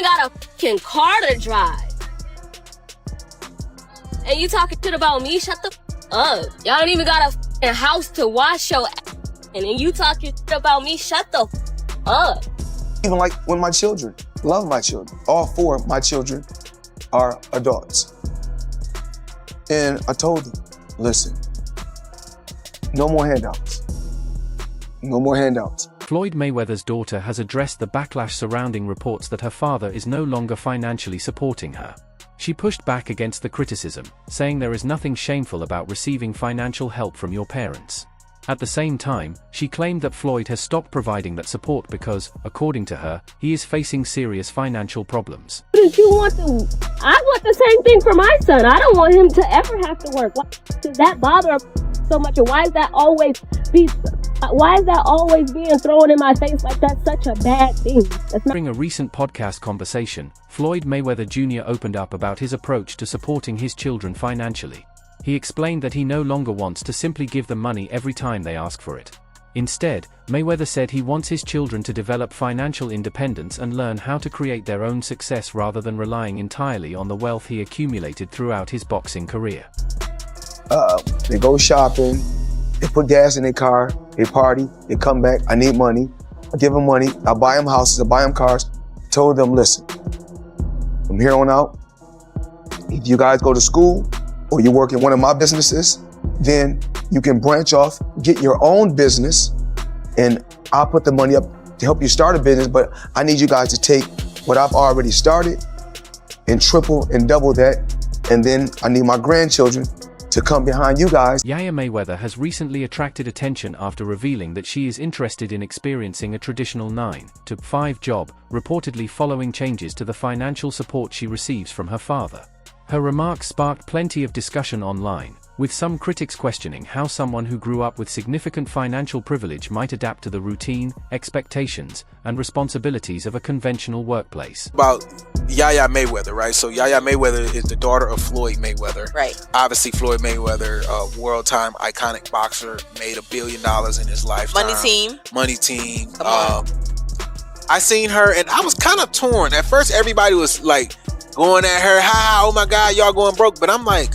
got a fucking car to drive. And you talking shit about me? Shut the up. Y'all don't even got a fucking house to wash your ass. And then you talking shit about me? Shut the up. Even like when my children, love my children. All four of my children are adults. And I told them, listen, no more handouts. No more handouts. Floyd Mayweather's daughter has addressed the backlash surrounding reports that her father is no longer financially supporting her. She pushed back against the criticism, saying there is nothing shameful about receiving financial help from your parents. At the same time, she claimed that Floyd has stopped providing that support because, according to her, he is facing serious financial problems. What you want to? I want the same thing for my son. I don't want him to ever have to work. Why does that bother so much? And why is that always being thrown in my face like that's such a bad thing? During a recent podcast conversation, Floyd Mayweather Jr. opened up about his approach to supporting his children financially. He explained that he no longer wants to simply give them money every time they ask for it. Instead, Mayweather said he wants his children to develop financial independence and learn how to create their own success rather than relying entirely on the wealth he accumulated throughout his boxing career. They go shopping, they put gas in their car, they party, they come back, I need money, I give them money, I buy them houses, I buy them cars. Told them, listen, from here on out, if you guys go to school or you work in one of my businesses, then you can branch off, get your own business, and I'll put the money up to help you start a business, but I need you guys to take what I've already started and triple and double that, and then I need my grandchildren to come behind you guys. Yaya Mayweather has recently attracted attention after revealing that she is interested in experiencing a traditional 9-to-5 job, reportedly following changes to the financial support she receives from her father. Her remarks sparked plenty of discussion online, with some critics questioning how someone who grew up with significant financial privilege might adapt to the routine, expectations, and responsibilities of a conventional workplace. About Yaya Mayweather, right? So Yaya Mayweather is the daughter of Floyd Mayweather. Right. Obviously, Floyd Mayweather, a world-time iconic boxer, made $1 billion in his lifetime. Money Team. I seen her, and I was kind of torn. At first, everybody was like going at her, oh my God, y'all going broke. But I'm like,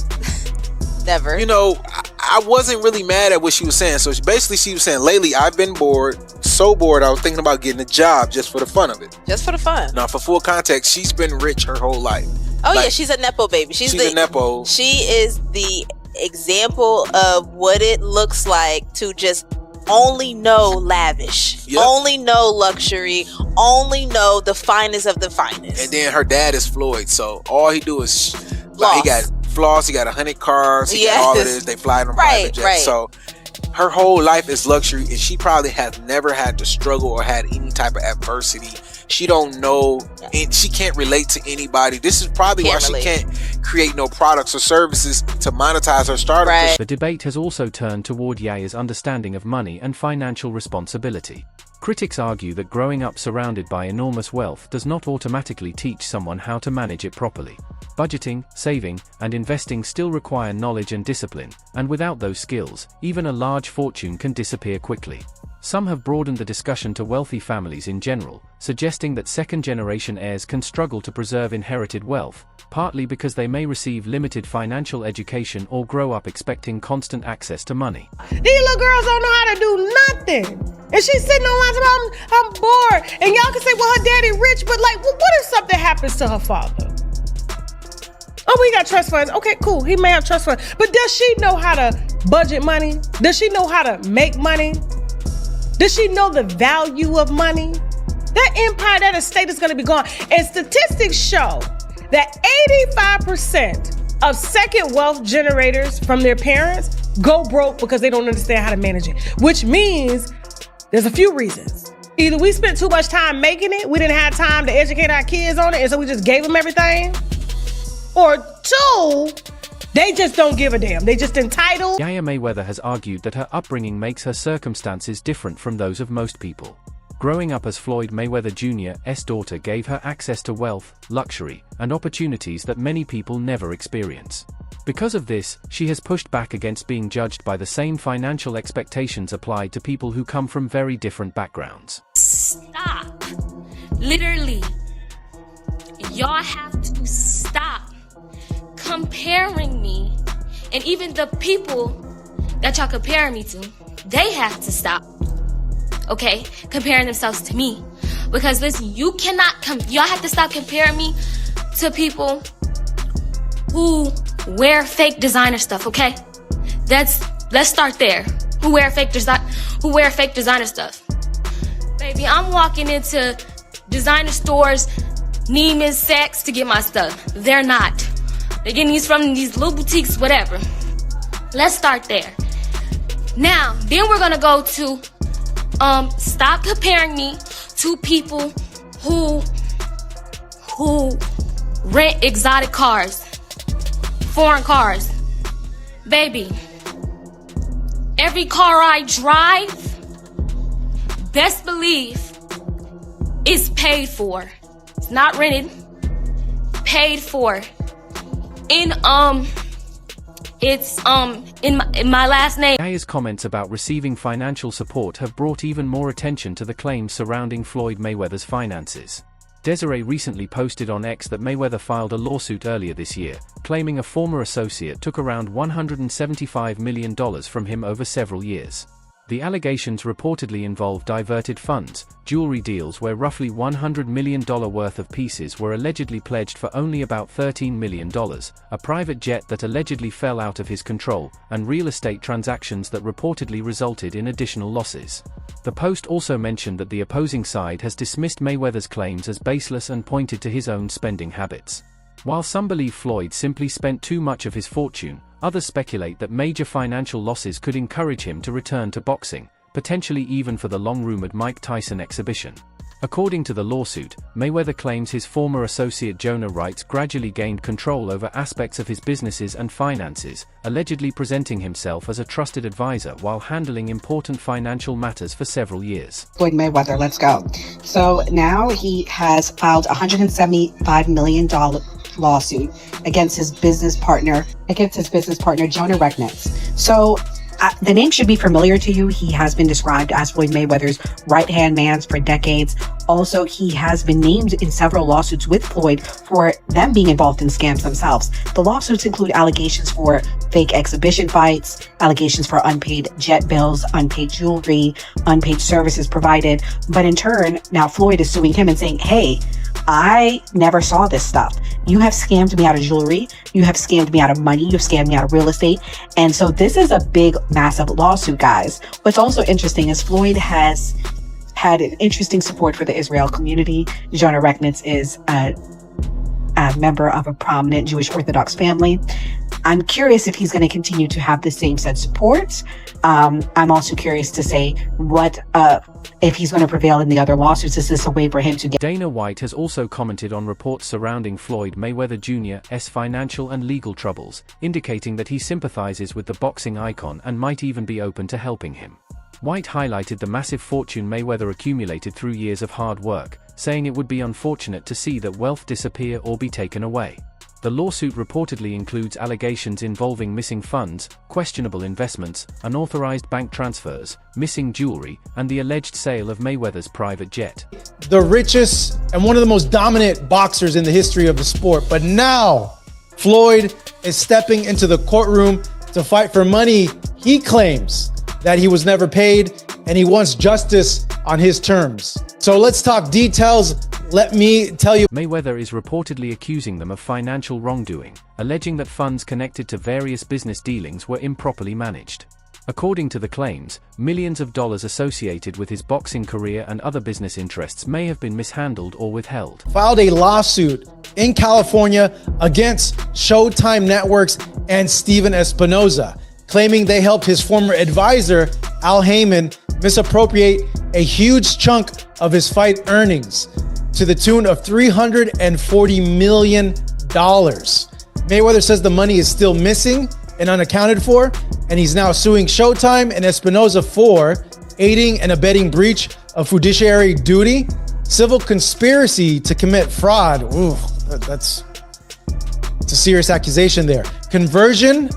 never. You know, I wasn't really mad at what she was saying. So basically, she was saying, lately, I've been bored, so bored, I was thinking about getting a job just for the fun of it. Just for the fun. Now, for full context, she's been rich her whole life. Oh, like, yeah, she's a Nepo baby. She's a Nepo. She is the example of what it looks like to just only know lavish, only know luxury, only know the finest of the finest. And then her dad is Floyd, so all he do is like, he got floss, he got 100 cars, he got all of this. They fly in private jets. Right. So her whole life is luxury, and she probably has never had to struggle or had any type of adversity. She don't know, and she can't relate to anybody. This is probably why she can't create no products or services to monetize her startup. Right. The debate has also turned toward Yaya's understanding of money and financial responsibility. Critics argue that growing up surrounded by enormous wealth does not automatically teach someone how to manage it properly. Budgeting, saving, and investing still require knowledge and discipline, and without those skills, even a large fortune can disappear quickly. Some have broadened the discussion to wealthy families in general, suggesting that second-generation heirs can struggle to preserve inherited wealth, partly because they may receive limited financial education or grow up expecting constant access to money. These little girls don't know how to do nothing. And she's sitting online saying, I'm bored. And y'all can say, well, her daddy rich, but like, well, what if something happens to her father? Oh, we got trust funds. Okay, cool. He may have trust funds. But does she know how to budget money? Does she know how to make money? Does she know the value of money? That empire, that estate is going to be gone. And statistics show that 85% of second wealth generators from their parents go broke because they don't understand how to manage it, which means there's a few reasons. Either we spent too much time making it, we didn't have time to educate our kids on it, and so we just gave them everything. Or two, they just don't give a damn. They just entitled. Yaya Mayweather has argued that her upbringing makes her circumstances different from those of most people. Growing up as Floyd Mayweather Jr.'s daughter gave her access to wealth, luxury, and opportunities that many people never experience. Because of this, she has pushed back against being judged by the same financial expectations applied to people who come from very different backgrounds. Stop. Literally. y'all have to stop comparing me, and even the people that y'all comparing me to, they have to stop, okay, comparing themselves to me. Because listen, y'all have to stop comparing me to people who wear fake designer stuff, okay? Let's start there. Who wear fake designer stuff. Baby, I'm walking into designer stores, Neiman's, Saks to get my stuff. They're not. They're getting these from these little boutiques, whatever. Let's start there. Now, then we're gonna go to stop comparing me to people who rent exotic cars, foreign cars. Baby, every car I drive, best believe, is paid for. It's not rented, paid for. In my last name. Yaya's comments about receiving financial support have brought even more attention to the claims surrounding Floyd Mayweather's finances. Desiree recently posted on X that Mayweather filed a lawsuit earlier this year, claiming a former associate took around $175 million from him over several years. The allegations reportedly involve diverted funds, jewelry deals where roughly $100 million worth of pieces were allegedly pledged for only about $13 million, a private jet that allegedly fell out of his control, and real estate transactions that reportedly resulted in additional losses. The post also mentioned that the opposing side has dismissed Mayweather's claims as baseless and pointed to his own spending habits. While some believe Floyd simply spent too much of his fortune, others speculate that major financial losses could encourage him to return to boxing, potentially even for the long-rumored Mike Tyson exhibition. According to the lawsuit, Mayweather claims his former associate Jonah Wright gradually gained control over aspects of his businesses and finances, allegedly presenting himself as a trusted advisor while handling important financial matters for several years. Floyd Mayweather, let's go. So now he has filed a $175 million lawsuit against his business partner Jonah Regnitz. So the name should be familiar to you. He has been described as Floyd Mayweather's right-hand man for decades. Also, he has been named in several lawsuits with Floyd for them being involved in scams themselves. The lawsuits include allegations for fake exhibition fights, allegations for unpaid jet bills, unpaid jewelry, unpaid services provided. But in turn, now Floyd is suing him and saying, hey, I never saw this stuff. You have scammed me out of jewelry. You have scammed me out of money. You've scammed me out of real estate. And so this is a big, massive lawsuit, guys. What's also interesting is Floyd has had an interesting support for the Israel community. Jonah Regnitz is a member of a prominent Jewish Orthodox family. I'm curious if he's going to continue to have the same set support. I'm also curious to say if he's going to prevail in the other lawsuits. Is this a way for him to get... Dana White has also commented on reports surrounding Floyd Mayweather Jr.'s financial and legal troubles, indicating that he sympathizes with the boxing icon and might even be open to helping him. White highlighted the massive fortune Mayweather accumulated through years of hard work, saying it would be unfortunate to see that wealth disappear or be taken away. The lawsuit reportedly includes allegations involving missing funds, questionable investments, unauthorized bank transfers, missing jewelry, and the alleged sale of Mayweather's private jet. The richest and one of the most dominant boxers in the history of the sport. But now, Floyd is stepping into the courtroom to fight for money he claims that he was never paid, and he wants justice on his terms. So let's talk details. Let me tell you. Mayweather is reportedly accusing them of financial wrongdoing, alleging that funds connected to various business dealings were improperly managed. According to the claims, millions of dollars associated with his boxing career and other business interests may have been mishandled or withheld. Filed a lawsuit in California against Showtime Networks and Steven Espinoza, claiming they helped his former advisor, Al Heyman, misappropriate a huge chunk of his fight earnings to the tune of $340 million. Mayweather says the money is still missing and unaccounted for, and he's now suing Showtime and Espinoza for aiding and abetting breach of fiduciary duty, civil conspiracy to commit fraud. Ooh, it's a serious accusation there. Conversion,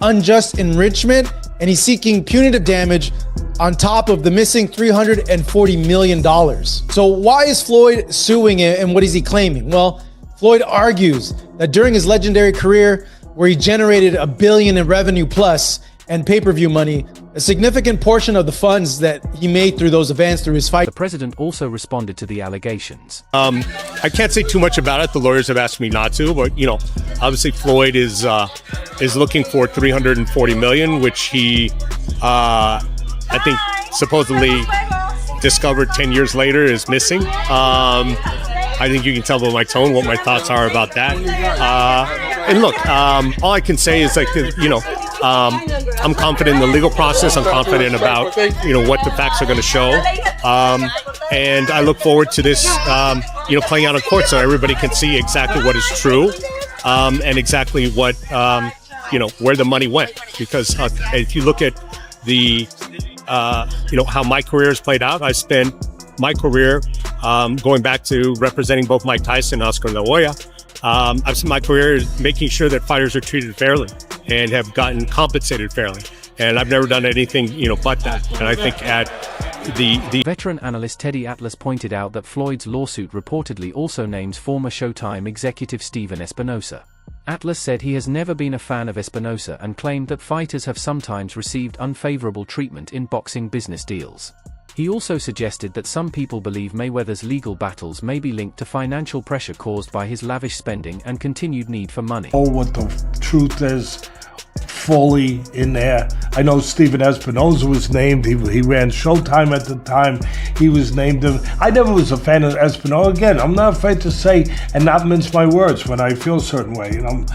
unjust enrichment, and he's seeking punitive damage on top of the missing $340 million. So why is Floyd suing him, and what is he claiming? Well, Floyd argues that during his legendary career, where he generated $1 billion in revenue plus and pay-per-view money, a significant portion of the funds that he made through those events through his fight. The president also responded to the allegations. I can't say too much about it. The lawyers have asked me not to, but obviously Floyd is looking for $340 million, which he, I think, supposedly discovered 10 years later is missing. I think you can tell by my tone what my thoughts are about that. And look, all I can say is I'm confident in the legal process. I'm confident about what the facts are going to show, and I look forward to this playing out in court so everybody can see exactly what is true, and exactly what where the money went. Because if you look at the how my career has played out, I spent my career going back to representing both Mike Tyson and Oscar De La Hoya. I've spent my career making sure that fighters are treated fairly and have gotten compensated fairly. And I've never done anything, but that. And I think at the veteran analyst Teddy Atlas pointed out that Floyd's lawsuit reportedly also names former Showtime executive Steven Espinosa. Atlas said he has never been a fan of Espinosa and claimed that fighters have sometimes received unfavorable treatment in boxing business deals. He also suggested that some people believe Mayweather's legal battles may be linked to financial pressure caused by his lavish spending and continued need for money. Oh, what the truth is fully in there. I know Steven Espinosa was named. He ran Showtime at the time. He was named. I never was a fan of Espinosa. Again, I'm not afraid to say and not mince my words when I feel a certain way. And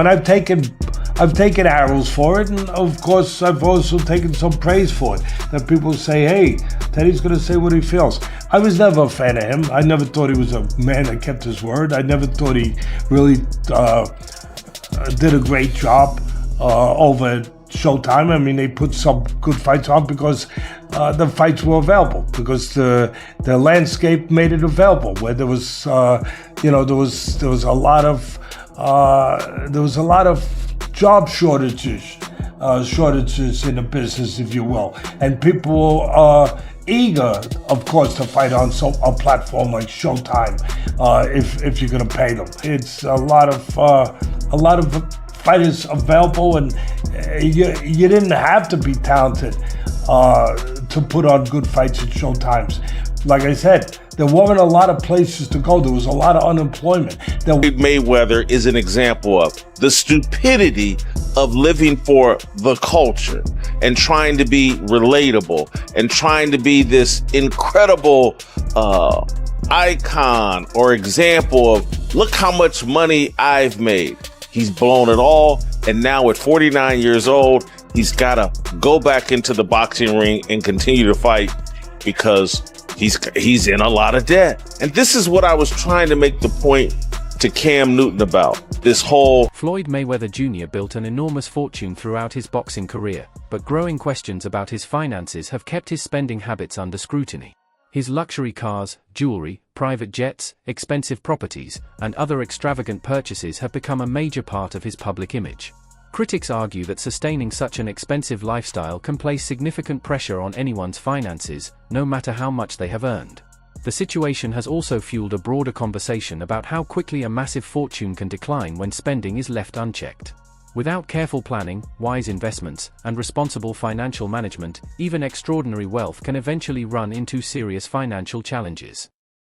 I've taken arrows for it, and of course I've also taken some praise for it. That people say, hey, Teddy's going to say what he feels. I was never a fan of him. I never thought he was a man that kept his word. I never thought he really did a great job over at Showtime. I mean, they put some good fights on because the fights were available, because the landscape made it available. Where there was, there was a lot of job shortages in the business, if you will, and people are eager, of course, to fight on a platform like Showtime if you're going to pay them. It's a lot of fighters available, and you didn't have to be talented to put on good fights at Showtimes. Like I said, there weren't a lot of places to go. There was a lot of unemployment. Floyd Mayweather is an example of the stupidity of living for the culture and trying to be relatable and trying to be this incredible icon or example of, look how much money I've made. He's blown it all, and now at 49 years old, he's got to go back into the boxing ring and continue to fight because he's in a lot of debt. And this is what I was trying to make the point to Cam Newton about. This whole Floyd Mayweather Jr. built an enormous fortune throughout his boxing career, but growing questions about his finances have kept his spending habits under scrutiny. His luxury cars, jewelry, private jets, expensive properties, and other extravagant purchases have become a major part of his public image. Critics argue that sustaining such an expensive lifestyle can place significant pressure on anyone's finances, no matter how much they have earned. The situation has also fueled a broader conversation about how quickly a massive fortune can decline when spending is left unchecked. Without careful planning, wise investments, and responsible financial management, even extraordinary wealth can eventually run into serious financial challenges.